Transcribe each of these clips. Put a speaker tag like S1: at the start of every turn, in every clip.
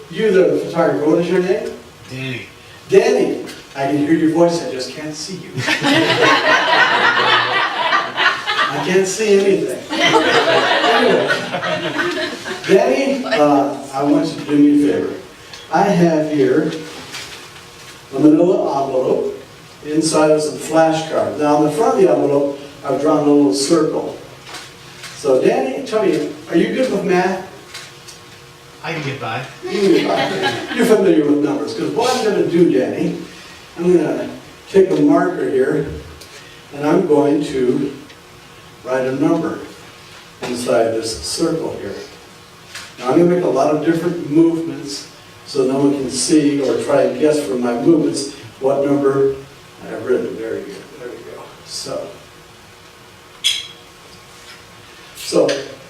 S1: You there, the photographer, what is your name?
S2: Danny.
S1: Danny. I can hear your voice, I just can't see you. I can't see anything. Anyway, Danny, I want you to do me a favor. I have here a manila envelope. Inside is some flashcards. Now on the front of the envelope, I've drawn a little circle. So Danny, tell me, are you good with math?
S2: I can get by.
S1: You're familiar with numbers, because what I'm going to do, Danny, I'm going to take a marker here, and I'm going to write a number inside this circle here. Now I'm going to make a lot of different movements so no one can see or try and guess from my movements what number I've written. Very good. There we go. So,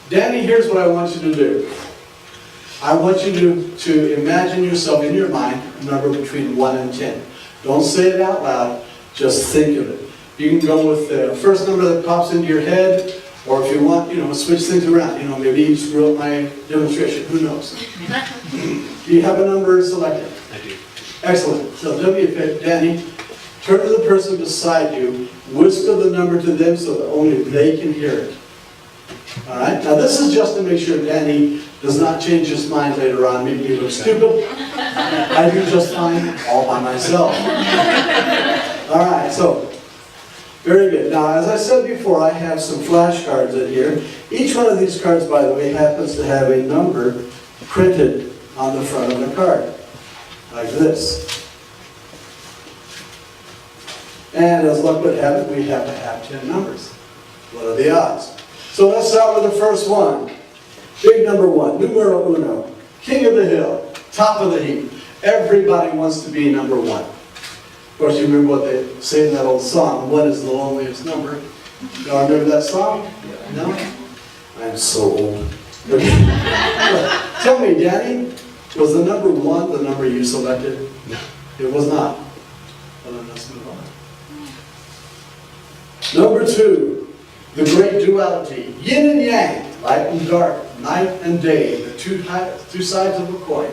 S1: Danny, here's what I want you to do. I want you to imagine yourself in your mind a number between 1 and 10. Don't say it out loud, just think of it. You can go with the first number that pops into your head, or if you want, switch things around. Maybe you screw up my demonstration, who knows? Do you have a number selected?
S2: I do.
S1: Excellent. So do me a favor, Danny, turn to the person beside you, whisper the number to them so that only they can hear it. All right? Now this is just to make sure Danny does not change his mind later on, maybe he looks stupid. I do just fine all by myself. All right, so, very good. Now, as I said before, I have some flashcards in here. Each one of these cards, by the way, happens to have a number printed on the front of the card, like this. And as luck would have it, we have to have 10 numbers. What are the odds? So let's start with the first one. Big number 1, numero uno, king of the hill, top of the heap. Everybody wants to be number 1. Of course, you remember what they say in that old song, 1 is the loneliest number. Y'all remember that song? No? I'm so old. Tell me, Danny, was the number 1 the number you selected?
S2: No.
S1: It was not. Well, then let's move on. Number 2, the great duality, yin and yang, light and dark, night and day, the two sides of a coin.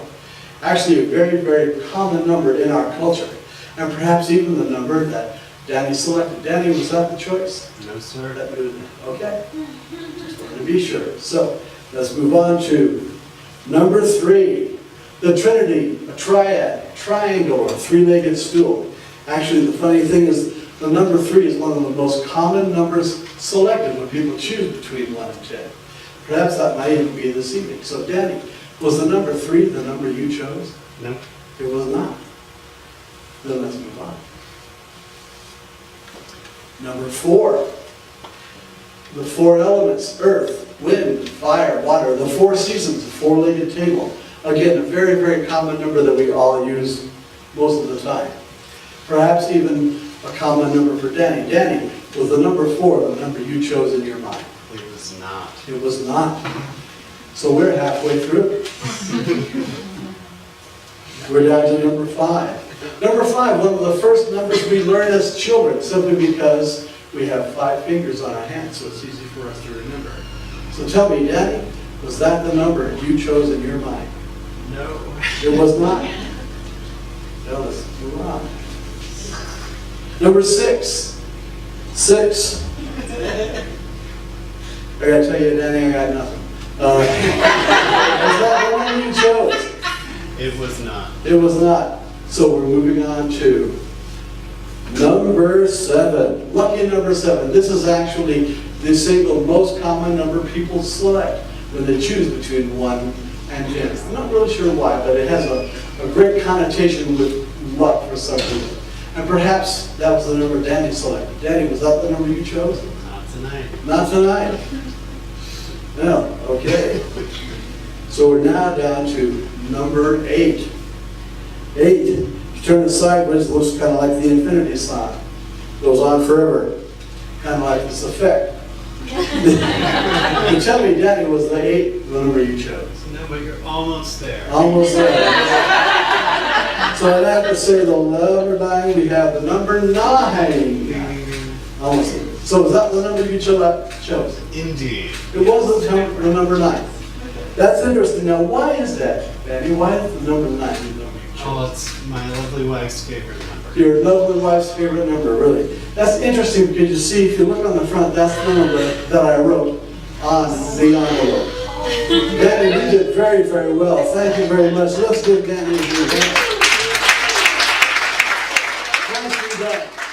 S1: Actually a very, very common number in our culture. And perhaps even the number that Danny selected. Danny, was that the choice?
S2: No, sir.
S1: Okay. Just wanted to be sure. So, let's move on to number 3. The Trinity, a triad, triangle, or a three-legged stool. Actually, the funny thing is, the number 3 is one of the most common numbers selected when people choose between 1 and 10. Perhaps that might even be this evening. So, Danny, was the number 3 the number you chose?
S2: No.
S1: It was not. Then let's move on. Number 4. The 4 elements, earth, wind, fire, water, the 4 seasons, the 4-legged table. Again, a very, very common number that we all use most of the time. Perhaps even a common number for Danny. Danny, was the number 4 the number you chose in your mind?
S2: It was not.
S1: It was not. So we're halfway through. We're down to number 5. Number 5, one of the first numbers we learn as children, simply because we have 5 fingers on our hands, so it's easy for us to remember. So tell me, Danny, was that the number you chose in your mind?
S2: No.
S1: It was not. Now let's move on. Number 6. 6. I gotta tell you, Danny, I got nothing. Was that the one you chose?
S2: It was not.
S1: It was not. So we're moving on to number 7. Lucky number 7. This is actually the single most common number people select when they choose between 1 and 10. I'm not really sure why, but it has a great connotation with luck for some reason. And perhaps that was the number Danny selected. Danny, was that the number you chose?
S2: Not tonight.
S1: Not tonight. No, okay. So we're now down to number 8. 8. If you turn it sideways, it looks kind of like the infinity sign. Goes on forever. Kind of like this effect. You tell me, Danny, was the 8 the number you chose?
S2: No, but you're almost there.
S1: Almost there. So I'd have to say the number 9, we have the number 9. Almost there. So was that the number you chose?
S2: Indeed.
S1: It was the number 9. That's interesting. Now, why is that, Danny? Why is the number 9?
S2: Oh, it's my lovely wife's favorite number.
S1: Your lovely wife's favorite number, really. That's interesting because you see, if you look on the front, that's the number that I wrote on the envelope. Danny, you did very, very well. Thank you very much. Let's give Danny a hand. Thanks for that.